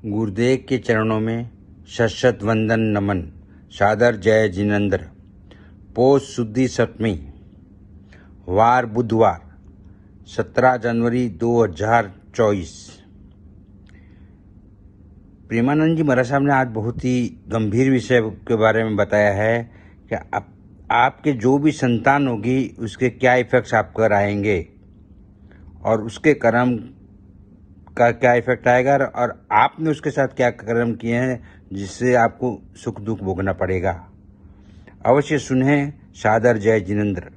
गुरुदेव के चरणों में शतशत वंदन नमन। सादर जय जिनेंद्र। पौष शुद्धि सप्तमी, वार बुधवार, 17 जनवरी 2024। प्रेमानंद जी महाराज साहब ने आज बहुत ही गंभीर विषय के बारे में बताया है कि आपके जो भी संतान होगी उसके क्या इफेक्ट्स आप कर आएंगे और उसके कर्म का क्या इफेक्ट आएगा और आपने उसके साथ क्या कर्म किए हैं जिससे आपको सुख दुख भोगना पड़ेगा। अवश्य सुने। सादर जय जिनेंद्र।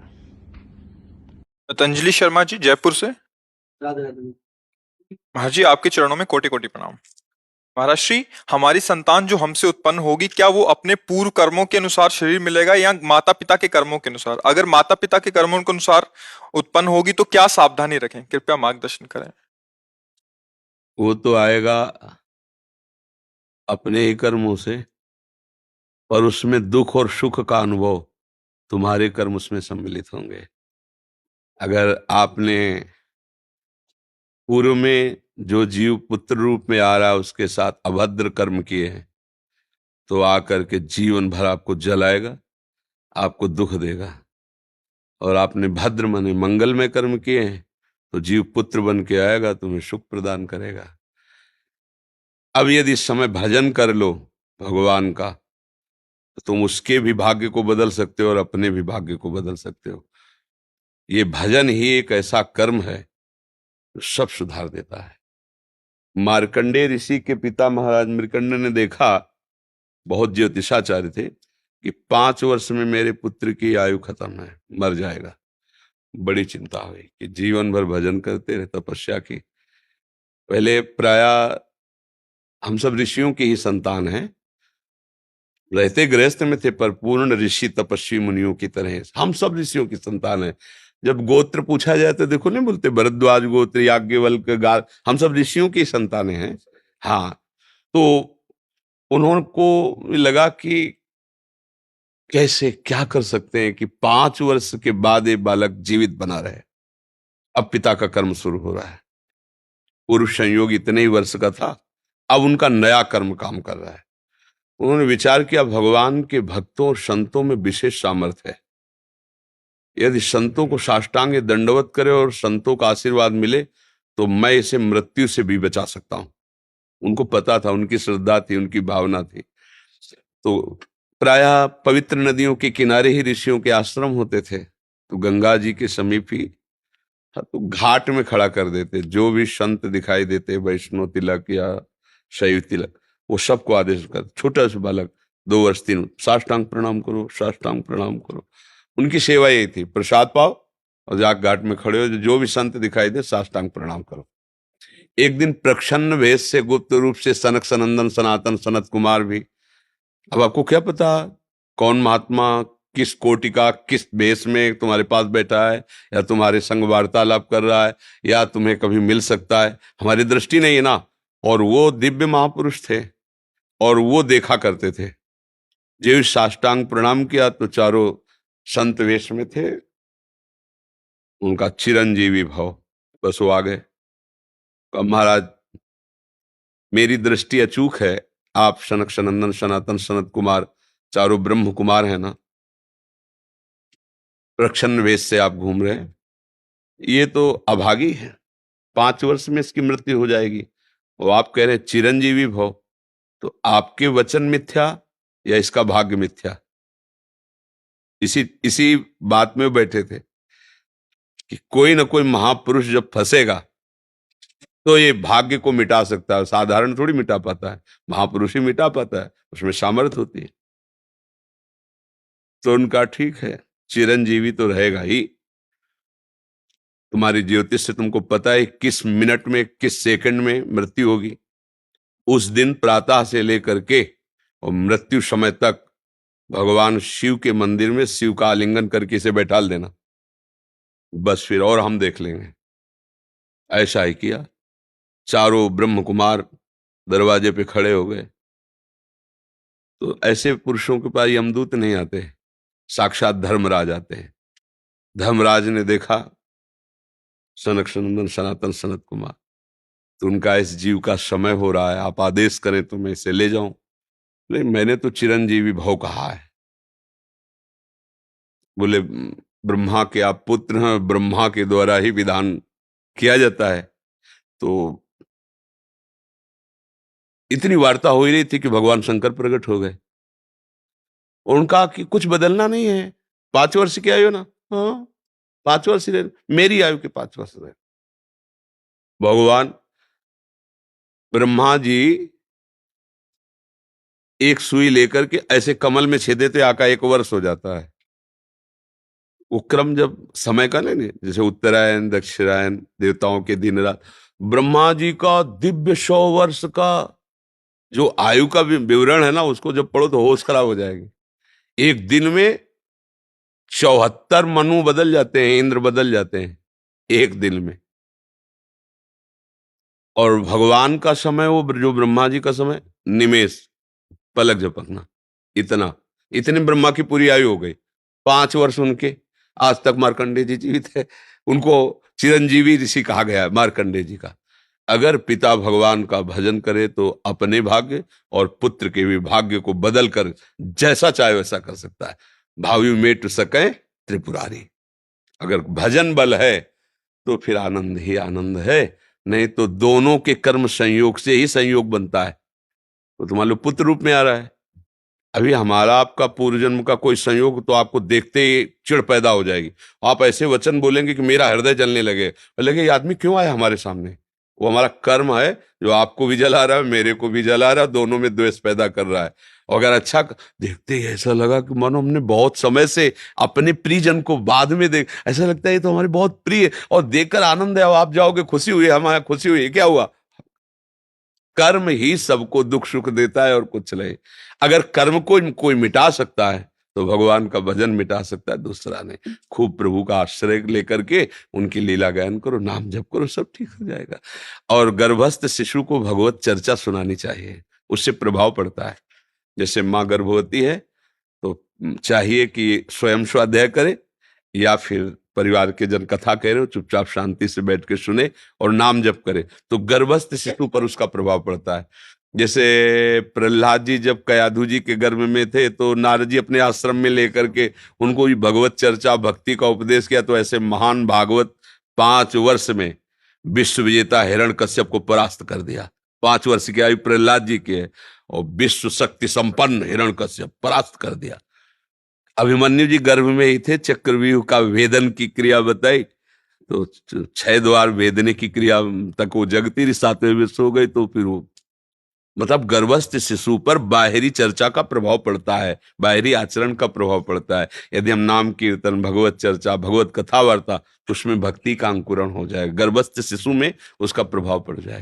पतंजलि शर्मा जी, जयपुर से। महाराज जी, आपके चरणों में कोटि कोटि प्रणाम। महाराज श्री, हमारी संतान जो हमसे उत्पन्न होगी, क्या वो अपने पूर्व कर्मों के अनुसार शरीर मिलेगा या माता पिता के कर्मों के अनुसार? अगर माता पिता के कर्मों के अनुसार उत्पन्न होगी तो क्या सावधानी रखें? कृपया मार्गदर्शन करें। वो तो आएगा अपने ही कर्मों से, पर उसमें दुख और सुख का अनुभव तुम्हारे कर्म उसमें सम्मिलित होंगे। अगर आपने पूर्व में जो जीव पुत्र रूप में आ रहा है उसके साथ अभद्र कर्म किए हैं तो आकर के जीवन भर आपको जलाएगा, आपको दुख देगा। और आपने भद्र माने मंगल में कर्म किए हैं तो जीव पुत्र बन के आएगा, तुम्हें सुख प्रदान करेगा। अब यदि इस समय भजन कर लो भगवान का तो तुम उसके भी भाग्य को बदल सकते हो और अपने भी भाग्य को बदल सकते हो। ये भजन ही एक ऐसा कर्म है जो सब सुधार देता है। मार्कंडेय ऋषि के पिता महाराज मृकंड ने देखा, बहुत ज्योतिषाचार्य थे, कि 5 वर्ष में मेरे पुत्र की आयु खत्म है, मर जाएगा। बड़ी चिंता हुई कि जीवन भर भजन करते रहे, तपस्या की। पहले प्राय हम सब ऋषियों की ही संतान हैं, रहते गृहस्थ में थे पर पूर्ण ऋषि तपस्वी मुनियों की तरह हम सब ऋषियों की संतान हैं। जब गोत्र पूछा जाए तो देखो नहीं बोलते भरद्वाज गोत्र, याज्ञवल्क, गार, हम सब ऋषियों की संतानें हैं। हाँ, तो उनको लगा कि कैसे क्या कर सकते हैं कि 5 वर्ष के बाद ये बालक जीवित बना रहे। अब पिता का कर्म शुरू हो रहा है। पूर्व संयोग इतने ही वर्ष का था, अब उनका नया कर्म काम कर रहा है। उन्होंने विचार किया भगवान के भक्तों और संतों में विशेष सामर्थ्य है। यदि संतों को साष्टांग दंडवत करे और संतों का आशीर्वाद मिले तो मैं इसे मृत्यु से भी बचा सकता हूं। उनको पता था, उनकी श्रद्धा थी, उनकी भावना थी। तो प्रायः पवित्र नदियों के किनारे ही ऋषियों के आश्रम होते थे, तो गंगा जी के समीप ही तो घाट में खड़ा कर देते। जो भी संत दिखाई देते, वैष्णव तिलक या शैव तिलक, वो सबको आदेश कर, छोटा सा बालक 2 वर्ष 3, साष्टांग प्रणाम करो, साष्टांग प्रणाम करो। उनकी सेवा यही थी, प्रसाद पाओ और जाके घाट में खड़े हो, जो भी संत दिखाई दे साष्टांग प्रणाम करो। एक दिन प्रच्छन्न वेश से गुप्त रूप से सनक सनंदन सनातन सनत कुमार भी, अब आपको क्या पता कौन महात्मा किस कोटि का किस वेश में तुम्हारे पास बैठा है, या तुम्हारे संग वार्तालाप कर रहा है, या तुम्हें कभी मिल सकता है, हमारी दृष्टि नहीं है ना। और वो दिव्य महापुरुष थे और वो देखा करते थे। जो साष्टांग प्रणाम किया तो चारों संत वेश में थे, उनका चिरंजीवी भव, बस वो आ गए। अब महाराज मेरी दृष्टि अचूक है, आप सनक सनंदन सनातन सनत कुमार चारों ब्रह्म कुमार है ना, प्रच्छन्न वेश से आप घूम रहे हैं, ये तो अभागी है, 5 वर्ष में इसकी मृत्यु हो जाएगी। और आप कह रहे हैं चिरंजीवी भव, तो आपके वचन मिथ्या या इसका भाग्य मिथ्या? इसी बात में बैठे थे कि कोई ना कोई महापुरुष जब फंसेगा तो ये भाग्य को मिटा सकता है, साधारण थोड़ी मिटा पाता है, महापुरुष ही मिटा पाता है, उसमें सामर्थ्य होती है। तो उनका ठीक है, चिरंजीवी तो रहेगा ही। तुम्हारी ज्योतिष से तुमको पता है किस मिनट में किस सेकंड में मृत्यु होगी। उस दिन प्रातः से लेकर के और मृत्यु समय तक भगवान शिव के मंदिर में शिव का आलिंगन करके इसे बैठाल देना, बस फिर और हम देख लेंगे। ऐसा ही किया। चारों ब्रह्म कुमार दरवाजे पे खड़े हो गए। तो ऐसे पुरुषों के पास यमदूत नहीं आते, साक्षात धर्मराज आते हैं। धर्मराज ने देखा सनक सनंदन सनातन सनत कुमार, तो उनका इस जीव का समय हो रहा है, आप आदेश करें तो मैं इसे ले जाऊं। बोले मैंने तो चिरंजीवी भव कहा है। बोले ब्रह्मा के आप पुत्र हैं, ब्रह्मा के द्वारा ही विधान किया जाता है। तो इतनी वार्ता हो ही रही थी कि भगवान शंकर प्रकट हो गए। और उनका कि कुछ बदलना नहीं है, 5 वर्ष की आयु ना, हाँ 5 वर्ष रहे, मेरी आयु के 5 वर्ष रहे। भगवान ब्रह्मा जी एक सुई लेकर के ऐसे कमल में छेदे थे, आका 1 वर्ष हो जाता है। वो क्रम जब समय का नहीं, जैसे उत्तरायण दक्षिणायन देवताओं के दिन रात, ब्रह्मा जी का दिव्य 100 वर्ष का जो आयु का विवरण है ना, उसको जब पढ़ो तो होश खराब हो जाएगी। एक दिन में 74 मनु बदल जाते हैं, इंद्र बदल जाते हैं एक दिन में। और भगवान का समय, वो जो ब्रह्मा जी का समय, निमेष, पलक झपकना, इतने ब्रह्मा की पूरी आयु हो गई। 5 वर्ष उनके, आज तक मार्कंडेय जी जीवित है, उनको चिरंजीवी ऋषि कहा गया है मार्कंडेय जी का। अगर पिता भगवान का भजन करे तो अपने भाग्य और पुत्र के भी भाग्य को बदल कर जैसा चाहे वैसा कर सकता है। भावी मेट सके त्रिपुरारी। अगर भजन बल है तो फिर आनंद ही आनंद है, नहीं तो दोनों के कर्म संयोग से ही संयोग बनता है। तो तुम्हारे लो पुत्र रूप में आ रहा है। अभी हमारा आपका पूर्व जन्म का कोई संयोग तो आपको देखते ही चिढ़ पैदा हो जाएगी। आप ऐसे वचन बोलेंगे कि मेरा हृदय जलने लगे ये आदमी क्यों आया हमारे सामने। वो हमारा कर्म है जो आपको भी जला रहा है, मेरे को भी जला रहा है, दोनों में द्वेष पैदा कर रहा है। और अगर अच्छा देखते ही ऐसा लगा कि मानो हमने बहुत समय से अपने प्रियजन को बाद में देख, ऐसा लगता है ये तो हमारे बहुत प्रिय, और देखकर आनंद है, आप जाओगे खुशी हुई, हमारा खुशी हुई, क्या हुआ। कर्म ही सबको दुख सुख देता है और कुछ नहीं। अगर कर्म को कोई मिटा सकता है तो भगवान का भजन मिटा सकता है, दूसरा नहीं। खूब प्रभु का आश्रय लेकर के उनकी लीला गायन करो, नाम जप करो, सब ठीक हो जाएगा। और गर्भस्थ शिशु को भगवत चर्चा सुनानी चाहिए, उससे प्रभाव पड़ता है। जैसे माँ गर्भवती है तो चाहिए कि स्वयं स्वाध्याय करे या फिर परिवार के जन कथा कह रहे हो, चुपचाप शांति से बैठ के सुने और नाम जप करे, तो गर्भस्थ शिशु पर उसका प्रभाव पड़ता है। जैसे प्रहलाद जी जब कयाधु जी के गर्भ में थे तो नारद जी अपने आश्रम में लेकर के उनको भी भगवत चर्चा भक्ति का उपदेश किया। तो ऐसे महान भागवत 5 वर्ष में विश्व विजेता हिरण्यकश्यप को परास्त कर दिया। 5 वर्ष की आयु प्रहलाद जी की है और विश्व शक्ति संपन्न हिरण्यकश्यप परास्त कर दिया। अभिमन्यु जी गर्भ में ही थे, चक्रव्यूह का वेदन की क्रिया बताई तो 6 द्वार वेदने की क्रिया तक वो जगती रही, 7वें विश्व हो गई। तो फिर वो मतलब गर्भस्थ शिशु पर बाहरी चर्चा का प्रभाव पड़ता है, बाहरी आचरण का प्रभाव पड़ता है। यदि हम नाम कीर्तन, भगवत चर्चा, भगवत कथा वार्ता, तो उसमें भक्ति का अंकुरण हो जाएगा, गर्भस्थ शिशु में उसका प्रभाव पड़ जाएगा।